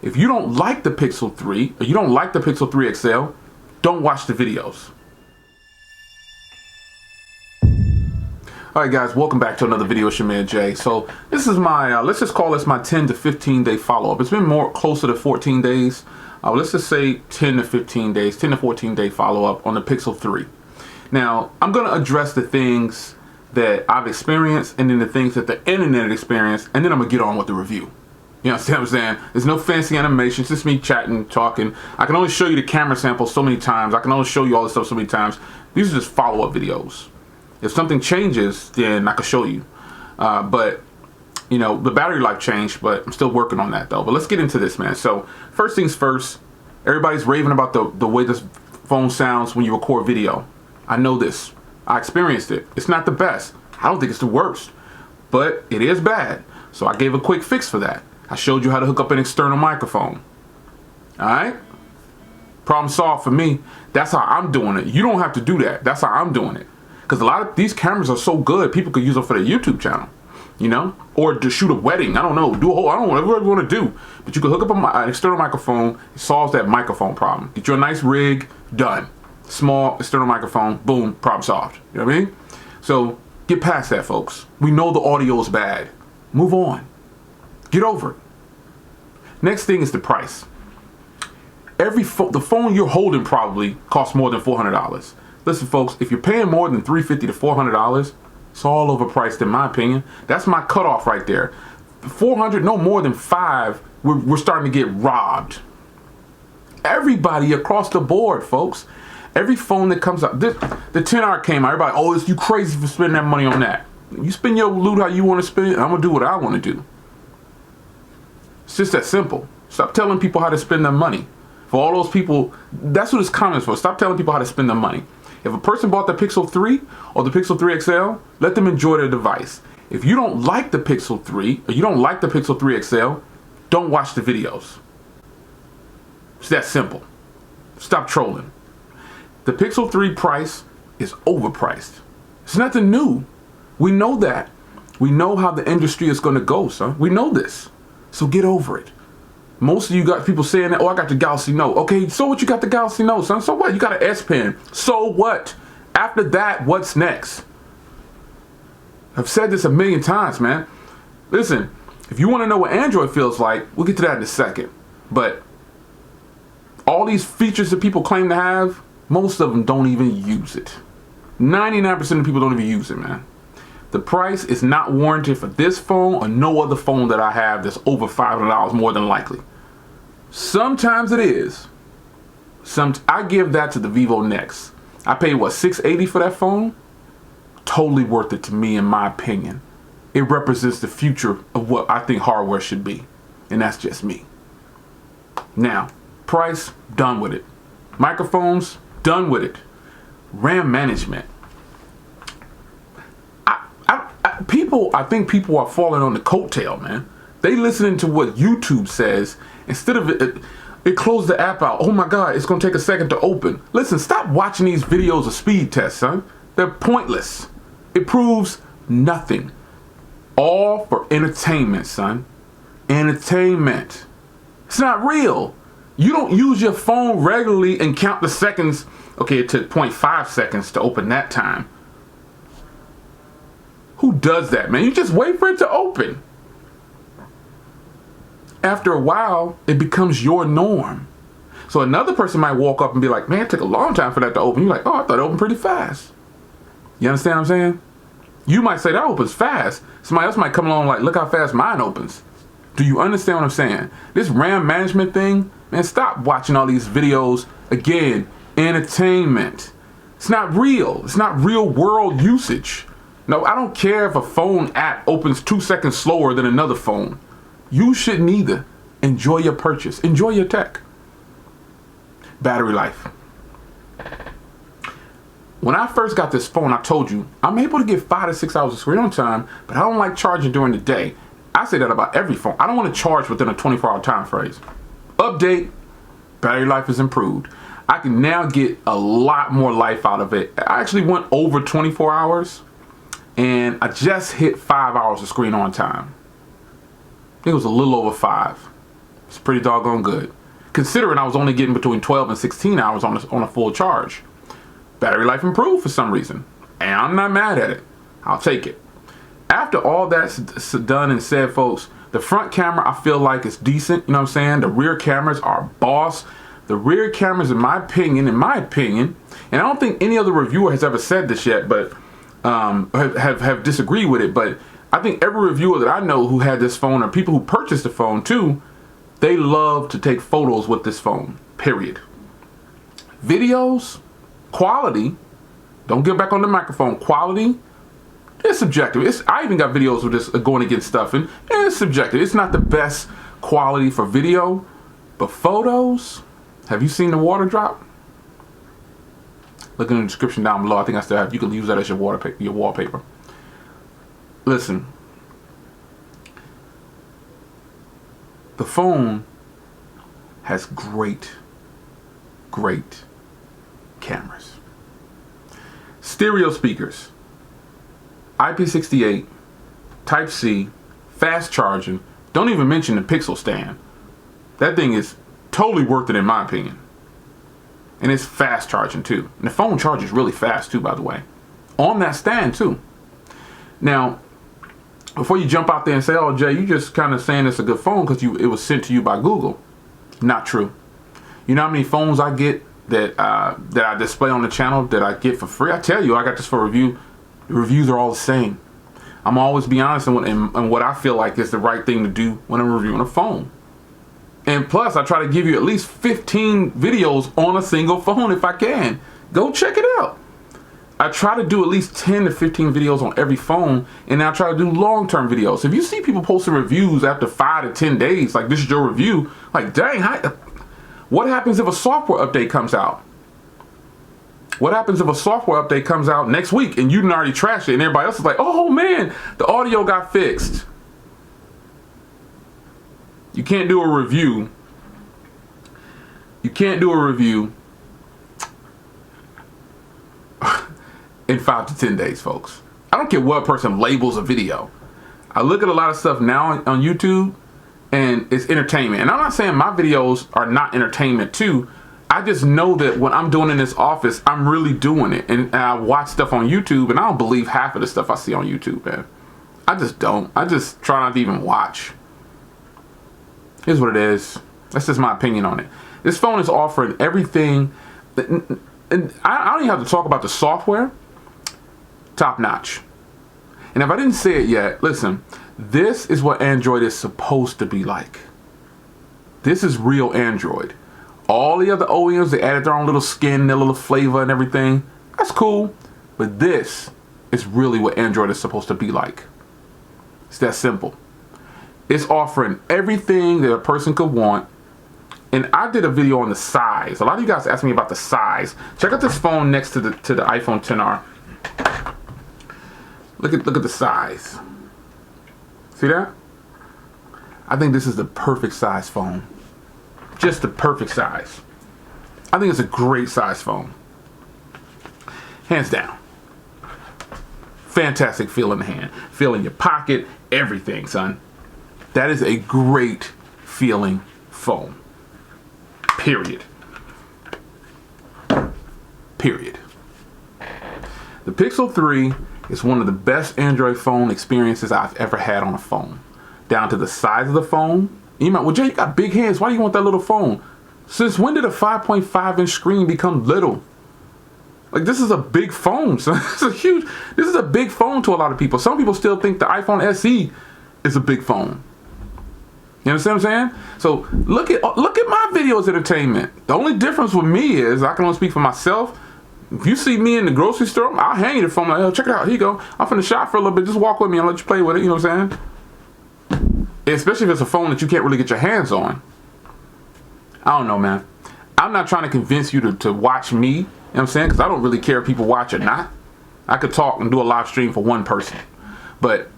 If you don't like the Pixel 3 or you don't like the Pixel 3 XL, don't watch the videos. Alright guys, welcome back to another video. It's your man Jay. So this is my, let's just call this my 10 to 15 day follow-up. It's been more closer to 14 days. Let's just say 10 to 15 days, 10 to 14 day follow-up on the Pixel 3. Now, I'm going to address the things that I've experienced and then the things that the internet experienced, and then I'm going to get on with the review. You understand what I'm saying? There's no fancy animation. It's just me chatting, talking. I can only show you the camera sample so many times. I can only show you all this stuff so many times. These are just follow-up videos. If something changes, then I can show you. But, you know, the battery life changed, but I'm still working on that, though. But let's get into this, man. So, first things first, everybody's raving about the way this phone sounds when you record video. I know this. I experienced it. It's not the best. I don't think it's the worst. But it is bad. So I gave a quick fix for that. I showed you how to hook up an external microphone. Alright? Problem solved for me. That's how I'm doing it. You don't have to do that. That's how I'm doing it. Because a lot of these cameras are so good, people could use them for their YouTube channel. You know? Or to shoot a wedding. I don't know. Do a whole, I don't know, whatever you want to do. But you can hook up an external microphone. It solves that microphone problem. Get you a nice rig. Done. Small external microphone. Boom. Problem solved. You know what I mean? So, get past that, folks. We know the audio is bad. Move on. Get over it. Next thing is the price. The phone you're holding probably costs more than $400. Listen, folks, if you're paying more than $350 to $400, it's all overpriced in my opinion. That's my cutoff right there. 400, no more than 5, we're starting to get robbed. Everybody across the board, folks. Every phone that comes up, the 10R came out, everybody, oh, it's you crazy for spending that money on that. You spend your loot how you want to spend it, I'm going to do what I want to do. It's just that simple. Stop telling people how to spend their money. For all those people, that's what this comment is for. Stop telling people how to spend their money. If a person bought the Pixel 3 or the Pixel 3 XL, let them enjoy their device. If you don't like the Pixel 3 or you don't like the Pixel 3 XL, don't watch the videos. It's that simple. Stop trolling. The Pixel 3 price is overpriced. It's nothing new. We know that. We know how the industry is going to go, son. We know this. So get over it. Most of you got people saying that, oh, I got the Galaxy Note. Okay, so what? You got the Galaxy Note, son. So what? You got an S Pen. So what? After that, what's next? I've said this a million times, man. Listen, if you want to know what Android feels like, we'll get to that in a second. But all these features that people claim to have, most of them don't even use it. 99% of people don't even use it, man. The price is not warranted for this phone or no other phone that I have that's over $500 more than likely. Sometimes it is. I give that to the Vivo Nex. I paid what, $680 for that phone? Totally worth it to me in my opinion. It represents the future of what I think hardware should be. And that's just me. Now, price, done with it. Microphones, done with it. RAM management. I think people are falling on the coattail, man. They listening to what YouTube says instead of it closed the app out. Oh my God, it's gonna take a second to open. Listen, stop watching these videos of speed tests, son. They're pointless. It proves nothing. All for entertainment, son. Entertainment. It's not real. You don't use your phone regularly and count the seconds. Okay, it took 0.5 seconds to open that time. Who does that, man? You just wait for it to open. After a while, it becomes your norm. So another person might walk up and be like, man, it took a long time for that to open. You're like, oh, I thought it opened pretty fast. You understand what I'm saying? You might say that opens fast. Somebody else might come along like, look how fast mine opens. Do you understand what I'm saying? This RAM management thing, man, stop watching all these videos. Again, entertainment. It's not real. It's not real world usage. No, I don't care if a phone app opens 2 seconds slower than another phone. You should neither. Enjoy your purchase. Enjoy your tech. Battery life. When I first got this phone, I told you, I'm able to get 5 to 6 hours of screen time, but I don't like charging during the day. I say that about every phone. I don't want to charge within a 24-hour time frame. Update, battery life is improved. I can now get a lot more life out of it. I actually went over 24 hours. And I just hit 5 hours of screen on time. It was a little over 5. It's pretty doggone good, considering I was only getting between 12 and 16 hours on a full charge. Battery life improved for some reason, and I'm not mad at it. I'll take it. After all that's done and said, folks, the front camera I feel like is decent. You know what I'm saying? The rear cameras are boss. The rear cameras, in my opinion, and I don't think any other reviewer has ever said this yet, but have disagreed with it. But I think every reviewer that I know who had this phone, or people who purchased the phone too, they love to take photos with this phone, period. Videos, quality, don't get back on the microphone, quality, it's subjective. I even got videos with this going against stuff, and it's subjective. It's not the best quality for video, but photos, have you seen the water drop? Look in the description down below. I think I still have, you can use that as your wallpaper. Listen, the phone has great cameras. Stereo speakers, IP68, Type-C, fast charging. Don't even mention the Pixel stand. That thing is totally worth it in my opinion. And it's fast charging too. And the phone charges really fast too, by the way. On that stand too. Now, before you jump out there and say, oh Jay, you just kind of saying it's a good phone because it was sent to you by Google. Not true. You know how many phones I get that I display on the channel that I get for free? I tell you, I got this for review. The reviews are all the same. I'm always be honest in what I feel like is the right thing to do when I'm reviewing a phone. And plus, I try to give you at least 15 videos on a single phone if I can. Go check it out. I try to do at least 10 to 15 videos on every phone, and I try to do long-term videos. If you see people posting reviews after 5 to 10 days, like this is your review, like dang, what happens if a software update comes out? What happens if a software update comes out next week and you done already trashed it and everybody else is like, oh man, the audio got fixed. You can't do a review. You can't do a review in 5 to 10 days, folks. I don't care what person labels a video. I look at a lot of stuff now on YouTube and it's entertainment. And I'm not saying my videos are not entertainment too. I just know that when I'm doing in this office, I'm really doing it. And I watch stuff on YouTube and I don't believe half of the stuff I see on YouTube, man. I just don't. I just try not to even watch. Here's what it is. That's just my opinion on it. This phone is offering everything. And I don't even have to talk about the software. Top notch. And if I didn't say it yet, listen, this is what Android is supposed to be like. This is real Android. All the other OEMs, they added their own little skin, their little flavor and everything. That's cool. But this is really what Android is supposed to be like. It's that simple. It's offering everything that a person could want. And I did a video on the size. A lot of you guys asked me about the size. Check out this phone next to the iPhone XR. Look at the size. See that? I think this is the perfect size phone. Just the perfect size. I think it's a great size phone. Hands down. Fantastic feel in the hand. Feel in your pocket. Everything, son. That is a great feeling phone. Period. Period. The Pixel 3 is one of the best Android phone experiences I've ever had on a phone. Down to the size of the phone. You might, well, Jay, you got big hands. Why do you want that little phone? Since when did a 5.5 inch screen become little? Like, this is a big phone. So this is a big phone to a lot of people. Some people still think the iPhone SE is a big phone. You understand what I'm saying? So look at my video as entertainment. The only difference with me is I can only speak for myself. If you see me in the grocery store, I'll hand you the phone like, oh, check it out. Here you go. I'm finna shop for a little bit. Just walk with me and let you play with it. You know what I'm saying? Especially if it's a phone that you can't really get your hands on. I don't know, man. I'm not trying to convince you to watch me. You know what I'm saying? Because I don't really care if people watch or not. I could talk and do a live stream for one person. But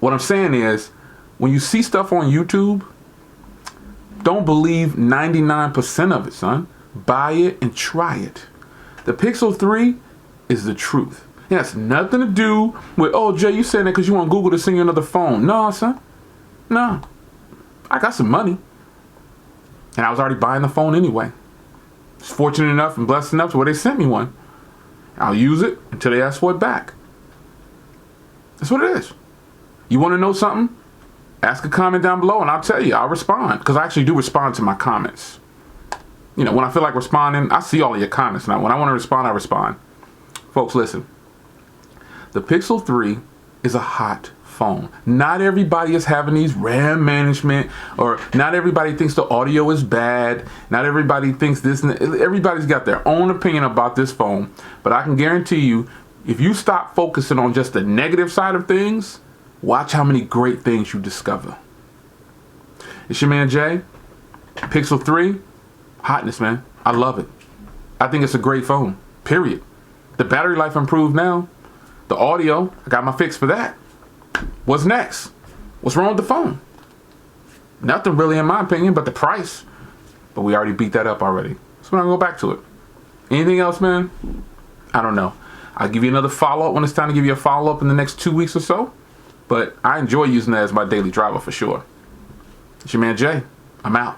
what I'm saying is, when you see stuff on YouTube, don't believe 99% of it, son. Buy it and try it. The Pixel 3 is the truth. It has nothing to do with, oh, Jay, you saying that because you want Google to send you another phone. No, son. No. I got some money. And I was already buying the phone anyway. It's fortunate enough and blessed enough to where they sent me one. I'll use it until they ask for it back. That's what it is. You want to know something? Ask a comment down below and I'll tell you. I'll respond. Because I actually do respond to my comments. You know, when I feel like responding, I see all of your comments. Now, when I want to respond, I respond. Folks, listen. The Pixel 3 is a hot phone. Not everybody is having these RAM management, or not everybody thinks the audio is bad. Not everybody thinks this. Everybody's got their own opinion about this phone. But I can guarantee you, if you stop focusing on just the negative side of things, watch how many great things you discover. It's your man Jay. Pixel 3, hotness, man. I love it. I think it's a great phone, period. The battery life improved now. The audio, I got my fix for that. What's next? What's wrong with the phone? Nothing really in my opinion, but the price. But we already beat that up already. So we're not going to go back to it. Anything else, man? I don't know. I'll give you another follow-up when it's time to give you a follow-up in the next 2 weeks or so. But I enjoy using that as my daily driver for sure. It's your man Jay. I'm out.